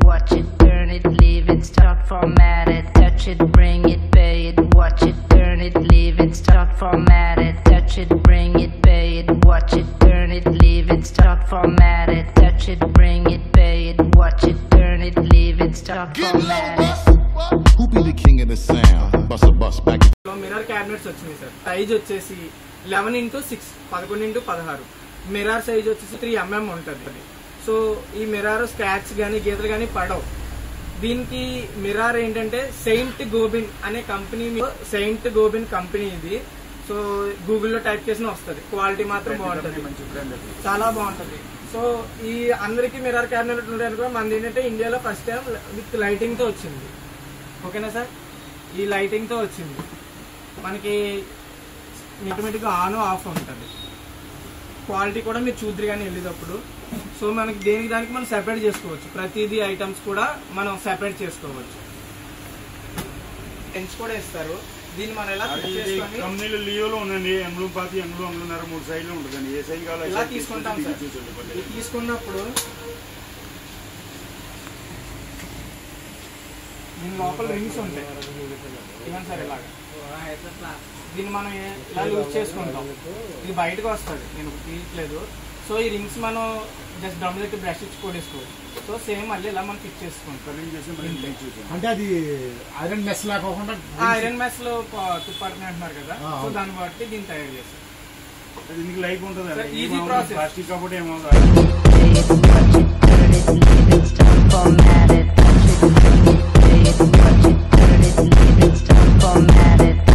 watch it, turn it, leave it, start, format it, touch it, bring it, pay it, watch it, turn it, leave it, start, format it, touch it, bring it, pay it, watch it, turn it, leave it, start, format it, touch it, bring it, pay it, watch it, turn it, leave it, start, format it. Who be the king of the sound? Bust a bus back. Mirror cabinets వచ్చినాయి sir. Size వచ్చేసి 11x6 11x16. Mirror size వచ్చేసి 3mm ఉంటుంది. So ఈ mirror scratch కానీ గీతలు కానీ పడవు. దీనికి మిర్రర్ ఏంటంటే సెయింట్ గోబిన్ అనే కంపెనీ, సెయింట్ గోబిన్ కంపెనీ ఇది. సో గూగుల్లో టైప్ చేసిన వస్తుంది. క్వాలిటీ మాత్రం బాగుంటుంది, చాలా బాగుంటుంది. సో ఈ అందరికీ మిర్రర్ క్యాబినెట్ ఉంటాయి అనుకో, మనది ఏంటంటే ఇండియాలో ఫస్ట్ టైం విత్ లైటింగ్ తో వచ్చింది. ఓకేనా సార్? ఈ లైటింగ్ తో వచ్చింది. మనకి ఆటోమేటిక్గా ఆన్ ఆఫ్ ఉంటుంది. క్వాలిటీ కూడా మీరు చూద్దరు కానీ వెళ్ళేటప్పుడు. సో మనకి దేనికి దానికి మనం సెపరేట్ చేసుకోవచ్చు. ప్రతిదీ ఐటమ్స్ కూడా మనం సెపరేట్ చేసుకోవచ్చు. పెన్స్ కూడా ఇస్తారు. దీన్ని మనం ఎలా కంపెనీలో లియోలో ఉందండి, ఎంబ్లూమ్ పాతి, ఎంబ్లూమ్ 3 సైడ్లో ఉంటుందండి. ఏ సైజ్ కావాలి ఇలా తీసుకుంటాం సార్. తీసుకున్నప్పుడు దీని లోపల రింగ్స్ ఉంటాయి. ఇవ్వండి సార్ ఇలాగా. దీన్ని మనం ఇలా యూజ్ చేసుకుంటాం. ఇది బయటకు వస్తుంది, నేను తీయట్లేదు. సో ఈ రింగ్స్ మనం జస్ట్ డ్రమ్ దగ్గర బ్రష్ ఇచ్చి కొడేసుకోవచ్చు. సో సేమ్ మళ్ళీ ఇలా మనం ఫిక్స్ చేసుకుంటాం. అంటే అది ఐరన్ మెస్ లా కాకుండా ఐరన్ మెస్ లో తుప్పారని అంటున్నారు కదా, సో దాన్ని బట్టి దీన్ని తయారు చేస్తాం. దీనికి లైఫ్ ఉంటుంది, ఈజీ ప్రాసెస్. ప్లాస్టిక్ కాబట్టి ఏమవుతుంది. Format it.